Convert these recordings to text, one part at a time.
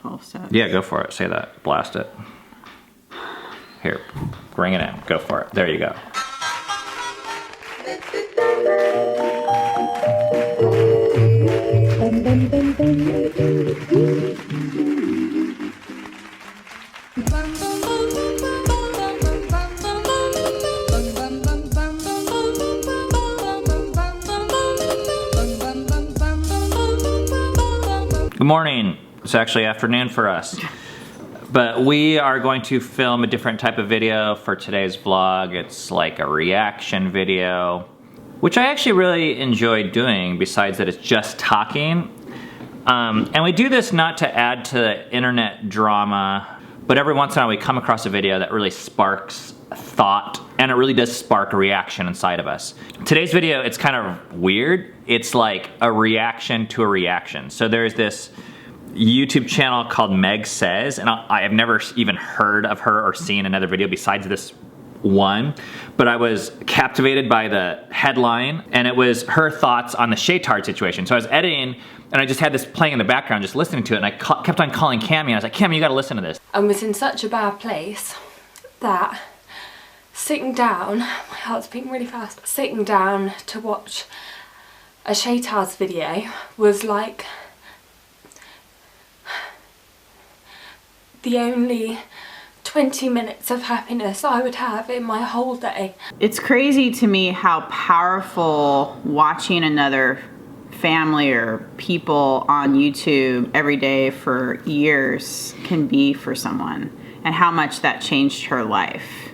12 steps. Yeah, go for it. Say that. Blast it. Here, bring it in. Go for it. There you go. Good morning. It's actually afternoon for us. But we are going to film a different type of video for today's vlog. It's like a reaction video, which I actually really enjoy doing besides that it's just talking. And we do this not to add to the internet drama, but every once in a while we come across a video that really sparks thought, and it really does spark a reaction inside of us. Today's video, it's kind of weird. It's like a reaction to a reaction. So there's this YouTube channel called Meg Says, and I have never even heard of her or seen another video besides this one, but I was captivated by the headline, and it was her thoughts on the Shaytard situation. So I was editing, and I just had this playing in the background, just listening to it, and I kept on calling Cammy, and I was like, Cammy, you gotta listen to this. I was in such a bad place that sitting down, my heart's beating really fast, sitting down to watch a Shaytards video was like the only 20 minutes of happiness I would have in my whole day. It's crazy to me how powerful watching another family or people on YouTube every day for years can be for someone, and how much that changed her life.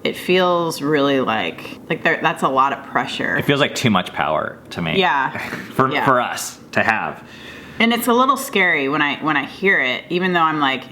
It feels really like that's a lot of pressure. It feels like too much power to me. Yeah. for us to have. And it's a little scary when I hear it, even though I'm like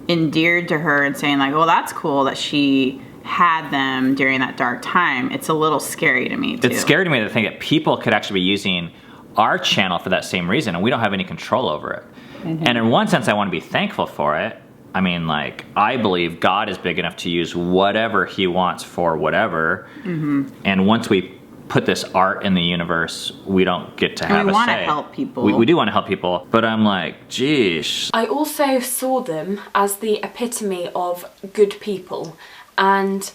endeared to her and saying like, well, that's cool that she had them during that dark time. It's a little scary to me too. It's scary to me to think that people could actually be using our channel for that same reason, and we don't have any control over it. Mm-hmm. And in one sense, I want to be thankful for it. I mean, like, I believe God is big enough to use whatever he wants for whatever. Mm-hmm. And once we put this art in the universe, we don't get to have a say. We want to help people. We do want to help people, but I'm like, geez. I also saw them as the epitome of good people, and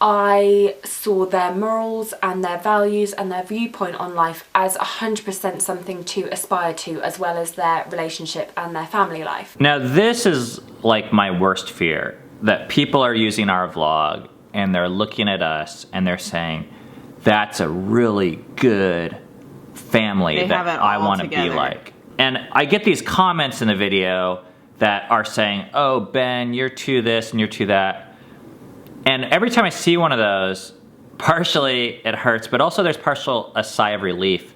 I saw their morals and their values and their viewpoint on life as 100% something to aspire to, as well as their relationship and their family life. Now this is like my worst fear, that people are using our vlog and they're looking at us and they're saying, that's a really good family that I want to be like. And I get these comments in the video that are saying, oh, Ben, you're too this and you're too that. And every time I see one of those, partially it hurts, but also there's a sigh of relief,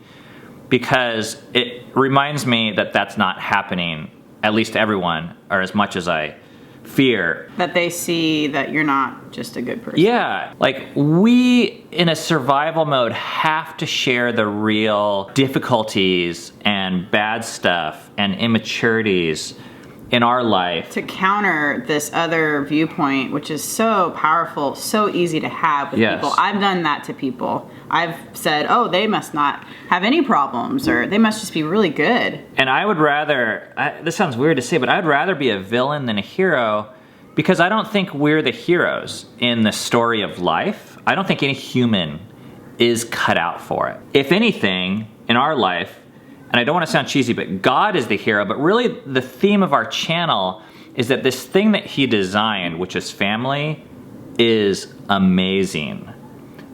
because it reminds me that that's not happening, at least to everyone, or as much as I fear. That they see that you're not just a good person. Yeah, like we, in a survival mode, have to share the real difficulties and bad stuff and immaturities in our life to counter this other viewpoint, which is so powerful, so easy to have with people. I've done that to people. I've said, oh, they must not have any problems, or they must just be really good. And I would rather, this sounds weird to say, but I'd rather be a villain than a hero, because I don't think we're the heroes in the story of life. I don't think any human is cut out for it. If anything, in our life, and I don't want to sound cheesy, but God is the hero, but really the theme of our channel is that this thing that he designed, which is family, is amazing.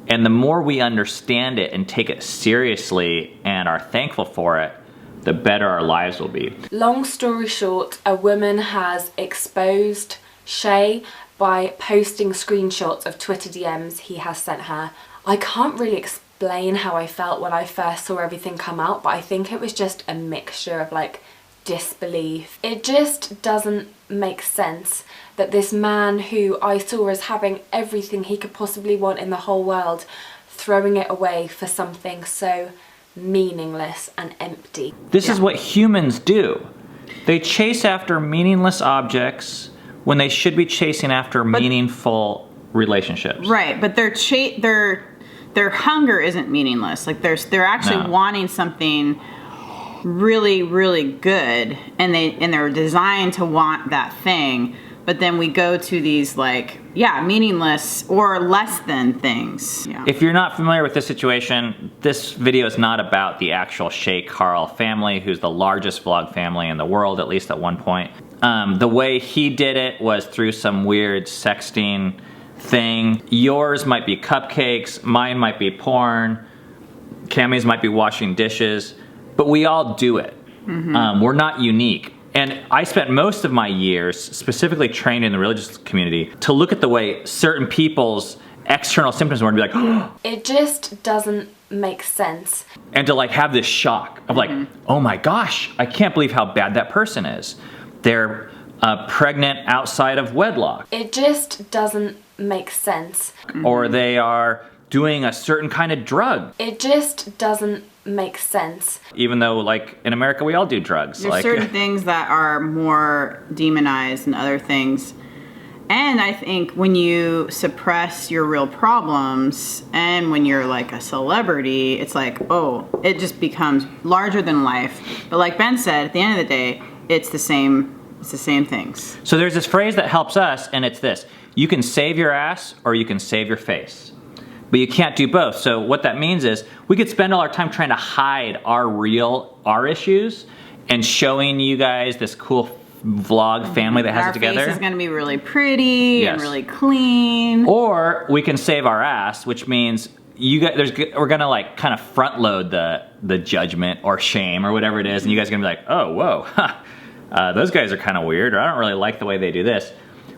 And the more we understand it and take it seriously and are thankful for it, the better our lives will be. Long story short, a woman has exposed Shay by posting screenshots of Twitter DMs he has sent her. I can't really explain how I felt when I first saw everything come out, but I think it was just a mixture of like disbelief. It just doesn't make sense that this man who I saw as having everything he could possibly want in the whole world, throwing it away for something so meaningless and empty. This is what humans do. They chase after meaningless objects when they should be chasing after meaningful relationships. Right, but their hunger isn't meaningless. Like they're actually wanting something really, really good, and they're designed to want that thing. But then we go to these like, meaningless or less than things. Yeah. If you're not familiar with this situation, this video is not about the actual Shay Carl family, who's the largest vlog family in the world, at least at one point. The way he did it was through some weird sexting thing. Yours might be cupcakes, mine might be porn, Cammy's might be washing dishes, but we all do it. We're not unique. And I spent most of my years specifically trained in the religious community to look at the way certain people's external symptoms were and be like, oh, it just doesn't make sense. And to like have this shock of like, oh my gosh, I can't believe how bad that person is. They're pregnant outside of wedlock. It just doesn't make sense. Or they are doing a certain kind of drug. It just doesn't make sense. Even though, like, in America, we all do drugs. There's certain things that are more demonized than other things. And I think when you suppress your real problems and when you're like a celebrity, it's like, oh, it just becomes larger than life. But like Ben said, at the end of the day, it's the same things. So there's this phrase that helps us, and it's this: you can save your ass or you can save your face. But you can't do both. So what that means is we could spend all our time trying to hide our issues and showing you guys this cool vlog family that has it together. Our face is going to be really pretty and really clean. Or we can save our ass, which means we're going to like kind of front load the judgment or shame or whatever it is, and you guys are going to be like, oh, whoa, those guys are kind of weird, or I don't really like the way they do this,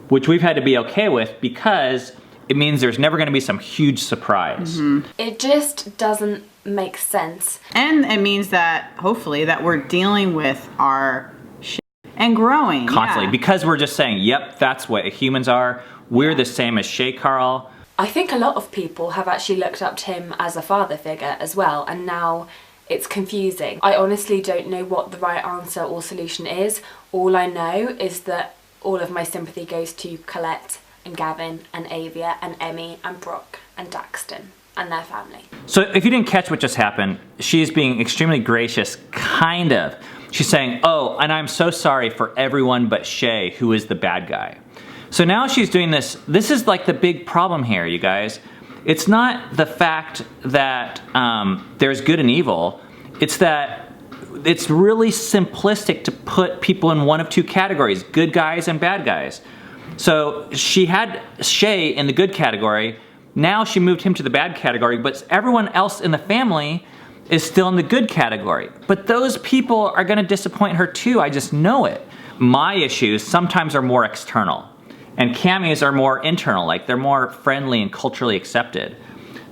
which we've had to be okay with because it means there's never going to be some huge surprise. It just doesn't make sense. And it means that, hopefully, that we're dealing with our shit and growing. Constantly. Because we're just saying, yep, that's what humans are. We're the same as Shay Carl. I think a lot of people have actually looked up to him as a father figure as well, and now it's confusing. I honestly don't know what the right answer or solution is. All I know is that all of my sympathy goes to Colette and Gavin and Avia and Emmy and Brooke and Daxton and their family. So if you didn't catch what just happened, she's being extremely gracious, kind of. She's saying, oh, and I'm so sorry for everyone but Shay, who is the bad guy. So now she's doing this. This is like the big problem here, you guys. It's not the fact that there's good and evil. It's that it's really simplistic to put people in one of two categories, good guys and bad guys. So she had Shay in the good category. Now she moved him to the bad category, but everyone else in the family is still in the good category. But those people are going to disappoint her too. I just know it. My issues sometimes are more external, and Cammy's are more internal, like they're more friendly and culturally accepted.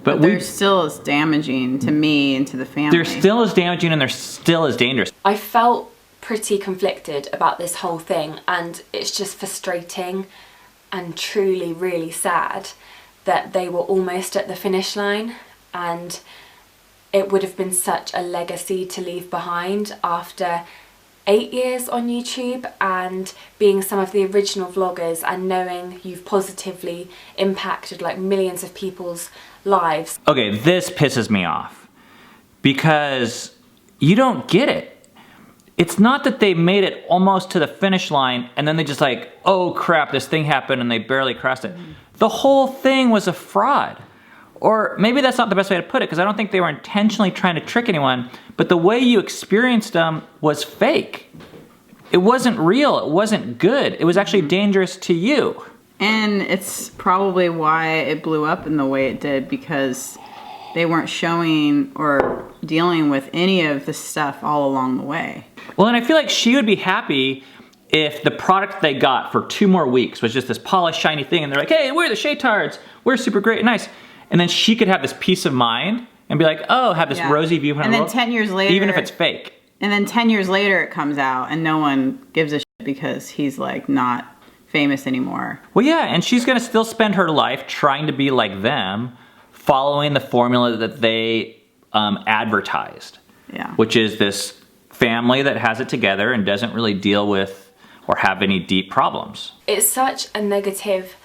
But they're still as damaging to me and to the family. They're still as damaging and they're still as dangerous. I felt pretty conflicted about this whole thing, and it's just frustrating and truly really sad that they were almost at the finish line, and it would have been such a legacy to leave behind after 8 years on YouTube and being some of the original vloggers and knowing you've positively impacted like millions of people's lives. Okay, this pisses me off because you don't get it. It's not that they made it almost to the finish line and then they just like, oh crap, this thing happened and they barely crossed it. The whole thing was a fraud. Or maybe that's not the best way to put it, because I don't think they were intentionally trying to trick anyone, but the way you experienced them was fake. It wasn't real, it wasn't good. It was actually dangerous to you. And it's probably why it blew up in the way it did, because they weren't showing or dealing with any of the stuff all along the way. Well, and I feel like she would be happy if the product they got for 2 more weeks was just this polished, shiny thing, and they're like, hey, we're the Shaytards, we're super great and nice. And then she could have this peace of mind and be like, oh, have this rosy view. And then 10 years later, even if it's fake. And then 10 years later it comes out and no one gives a shit because he's like not famous anymore. Well, yeah, and she's gonna still spend her life trying to be like them, following the formula that they advertised. Yeah. Which is this family that has it together and doesn't really deal with or have any deep problems. It's such a negative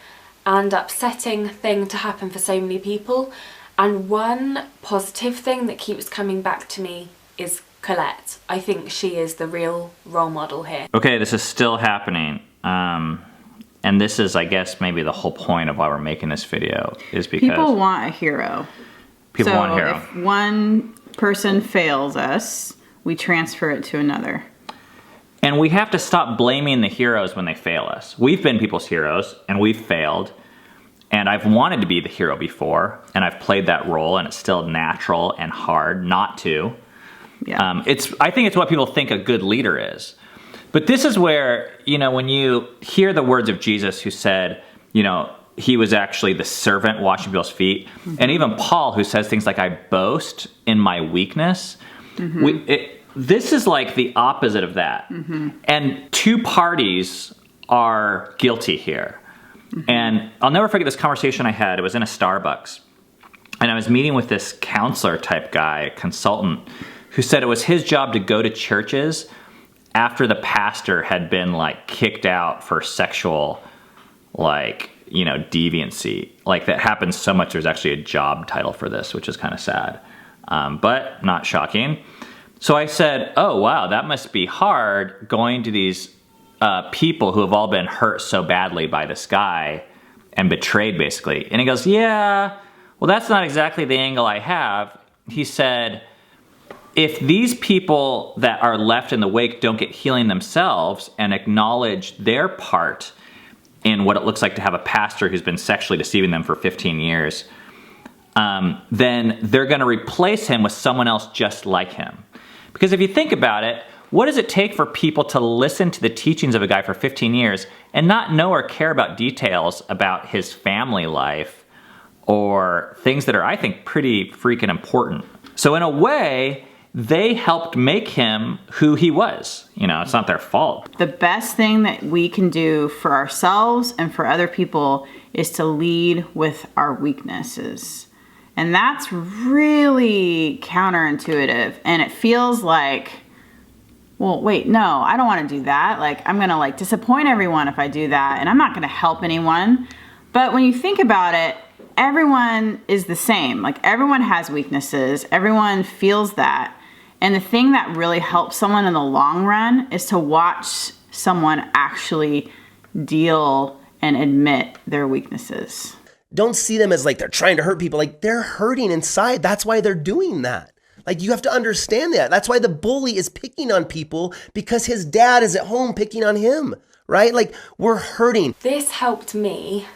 and upsetting thing to happen for so many people, and one positive thing that keeps coming back to me is Colette. I think she is the real role model here. Okay, this is still happening. And this is, I guess, maybe the whole point of why we're making this video, is because people want a hero. People want a hero. If one person fails us, we transfer it to another. And we have to stop blaming the heroes when they fail us. We've been people's heroes, and we've failed. And I've wanted to be the hero before, and I've played that role, and it's still natural and hard not to. Yeah. I think it's what people think a good leader is. But this is where, when you hear the words of Jesus, who said, he was actually the servant washing people's feet. Mm-hmm. And even Paul, who says things like, I boast in my weakness. Mm-hmm. This is like the opposite of that. Mm-hmm. And two parties are guilty here. Mm-hmm. And I'll never forget this conversation I had. It was in a Starbucks. And I was meeting with this counselor type guy, consultant, who said it was his job to go to churches after the pastor had been kicked out for sexual deviancy. That happens so much, there's actually a job title for this, which is kind of sad, but not shocking. So I said, oh wow, that must be hard, going to these people who have all been hurt so badly by this guy and betrayed, basically. And he goes, yeah, well, that's not exactly the angle I have. He said, if these people that are left in the wake don't get healing themselves and acknowledge their part in what it looks like to have a pastor who's been sexually deceiving them for 15 years, then they're going to replace him with someone else just like him. Because if you think about it, what does it take for people to listen to the teachings of a guy for 15 years and not know or care about details about his family life or things that are, I think, pretty freaking important? So in a way, they helped make him who he was. It's not their fault. The best thing that we can do for ourselves and for other people is to lead with our weaknesses. And that's really counterintuitive. And it feels like, well, wait, no, I don't want to do that. I'm going to disappoint everyone if I do that. And I'm not going to help anyone. But when you think about it, everyone is the same. Everyone has weaknesses. Everyone feels that. And the thing that really helps someone in the long run is to watch someone actually deal and admit their weaknesses. Don't see them as they're trying to hurt people. They're hurting inside. That's why they're doing that. You have to understand that. That's why the bully is picking on people, because his dad is at home picking on him, right? We're hurting. This helped me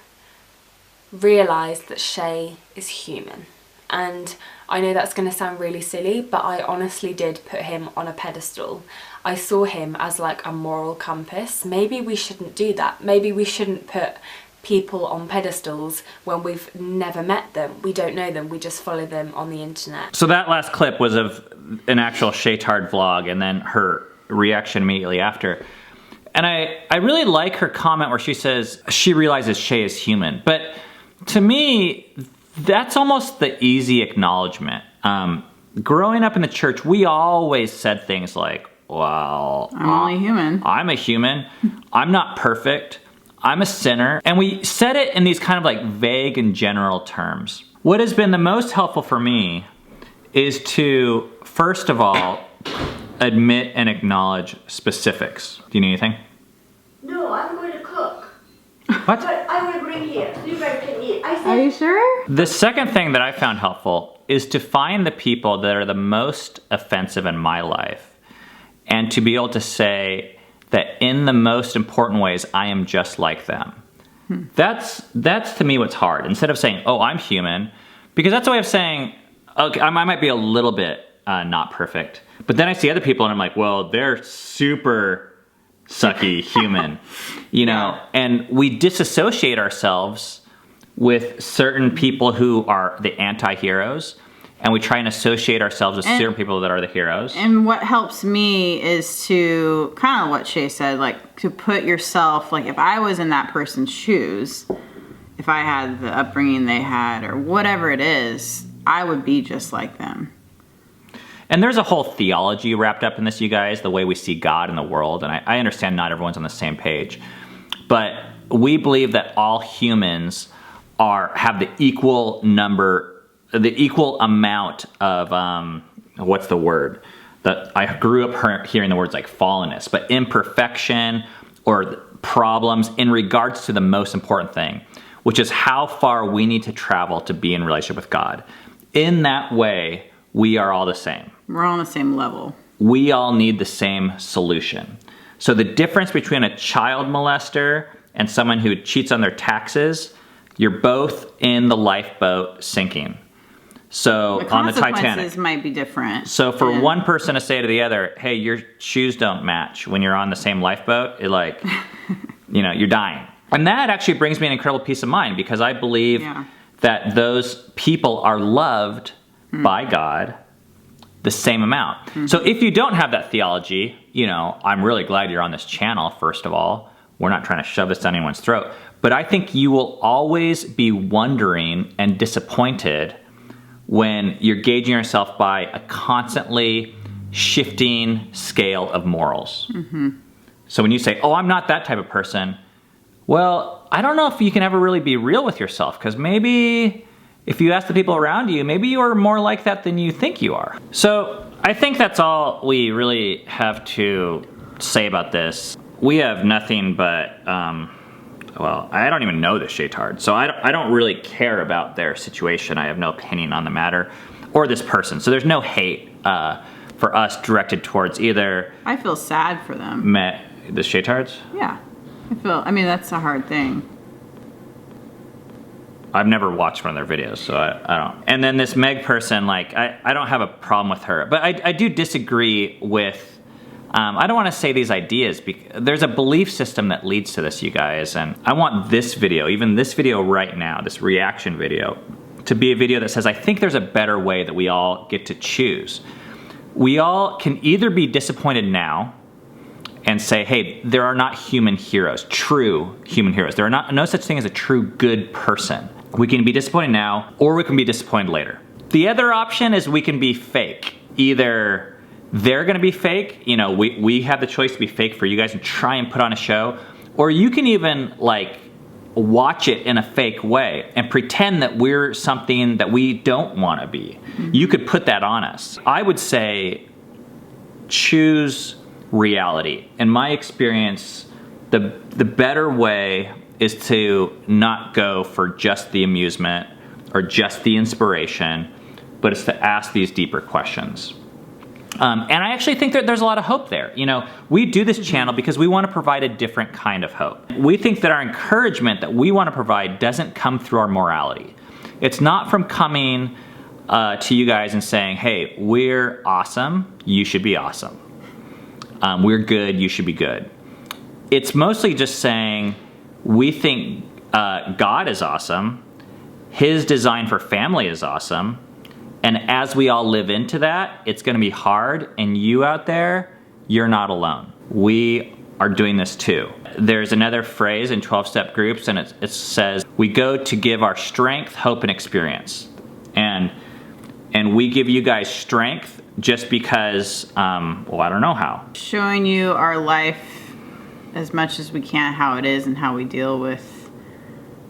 realize that Shay is human. And I know that's going to sound really silly, but I honestly did put him on a pedestal. I saw him as a moral compass. Maybe we shouldn't do that. Maybe we shouldn't put people on pedestals when we've never met them. We don't know them. We just follow them on the internet. So that last clip was of an actual Shaytard vlog, and then her reaction immediately after. And I really like her comment where she says she realizes Shay is human. But to me, that's almost the easy acknowledgement. Growing up in the church, we always said things like, well, I'm only human. I'm a human. I'm not perfect. I'm a sinner. And we said it in these kind of vague and general terms. What has been the most helpful for me is to, first of all, admit and acknowledge specifics. Do you need anything? No, I'm going to cook. What? But I will bring here so you guys can eat. I Are said, you sure? The second thing that I found helpful is to find the people that are the most offensive in my life and to be able to say that in the most important ways, I am just like them. That's to me what's hard. Instead of saying, oh, I'm human, because that's a way of saying, okay, I might be a little bit not perfect. But then I see other people and I'm like, well, they're super sucky human, and we disassociate ourselves with certain people who are the anti-heroes, and we try and associate ourselves with certain people that are the heroes. And what helps me is to, kind of what Shay said, to put yourself, if I was in that person's shoes, if I had the upbringing they had or whatever it is, I would be just like them. And there's a whole theology wrapped up in this, you guys, the way we see God in the world. And I understand not everyone's on the same page. But we believe that all humans have the equal amount of, what's the word? that I grew up hearing the words like fallenness, but imperfection or problems in regards to the most important thing, which is how far we need to travel to be in relationship with God. In that way, we are all the same. We're all on the same level. We all need the same solution. So the difference between a child molester and someone who cheats on their taxes, you're both in the lifeboat sinking. So on the Titanic. Consequences might be different. So for one person to say to the other, hey, your shoes don't match when you're on the same lifeboat, it like, you're dying. And that actually brings me an incredible peace of mind, because I believe that those people are loved by God the same amount. So if you don't have that theology, I'm really glad you're on this channel, first of all. We're not trying to shove this down anyone's throat. But I think you will always be wondering and disappointed when you're gauging yourself by a constantly shifting scale of morals. So when you say, oh, I'm not that type of person, well, I don't know if you can ever really be real with yourself, because maybe if you ask the people around you, maybe you are more like that than you think you are. So I think that's all we really have to say about this. We have nothing but, well, I don't even know the Shaytards, so I don't really care about their situation. I have no opinion on the matter or this person. So there's no hate for us directed towards either. I feel sad for them. The Shaytards? Yeah. That's a hard thing. I've never watched one of their videos, so I don't. And then this Meg person, I don't have a problem with her, but I do disagree with, I don't want to say these ideas, because there's a belief system that leads to this, you guys, and I want this video, even this video right now, this reaction video, to be a video that says, I think there's a better way that we all get to choose. We all can either be disappointed now and say, hey, there are not human heroes, true human heroes. There are no such thing as a true good person. We can be disappointed now, or we can be disappointed later. The other option is we can be fake. Either they're gonna be fake, we have the choice to be fake for you guys and try and put on a show, or you can even watch it in a fake way and pretend that we're something that we don't wanna be. You could put that on us. I would say choose reality. In my experience, the better way is to not go for just the amusement or just the inspiration, but it's to ask these deeper questions. And I actually think that there's a lot of hope there. We do this channel because we want to provide a different kind of hope. We think that our encouragement that we want to provide doesn't come through our morality. It's not from coming to you guys and saying, hey, we're awesome, you should be awesome. We're good, you should be good. It's mostly just saying, we think God is awesome, His design for family is awesome, and as we all live into that, it's gonna be hard, and you out there, you're not alone. We are doing this too. There's another phrase in 12-step groups, and it says, we go to give our strength, hope, and experience. And we give you guys strength just because, I don't know how. Showing you our life as much as we can, how it is and how we deal with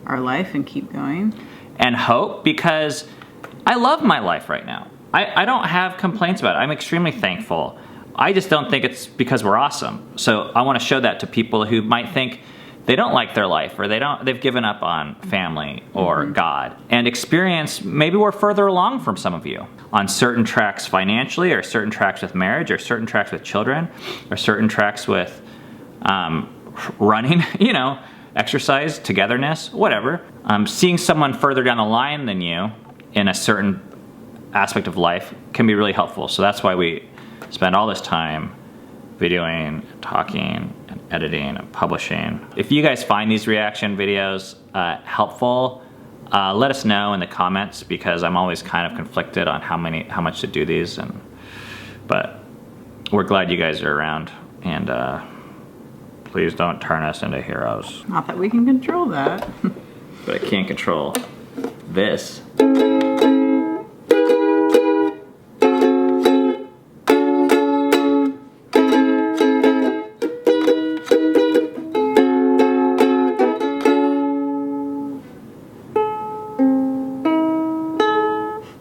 our life and keep going. And hope, because I love my life right now. I don't have complaints about it. I'm extremely thankful. I just don't think it's because we're awesome. So I want to show that to people who might think they don't like their life, or they've given up on family or God. And experience, maybe we're further along from some of you on certain tracks financially, or certain tracks with marriage, or certain tracks with children, or certain tracks with running, exercise, togetherness, whatever. Seeing someone further down the line than you in a certain aspect of life can be really helpful. So that's why we spend all this time videoing, talking, and editing, and publishing. If you guys find these reaction videos helpful, let us know in the comments, because I'm always kind of conflicted on how much to do these, but we're glad you guys are around, and please don't turn us into heroes. Not that we can control that. But I can't control this.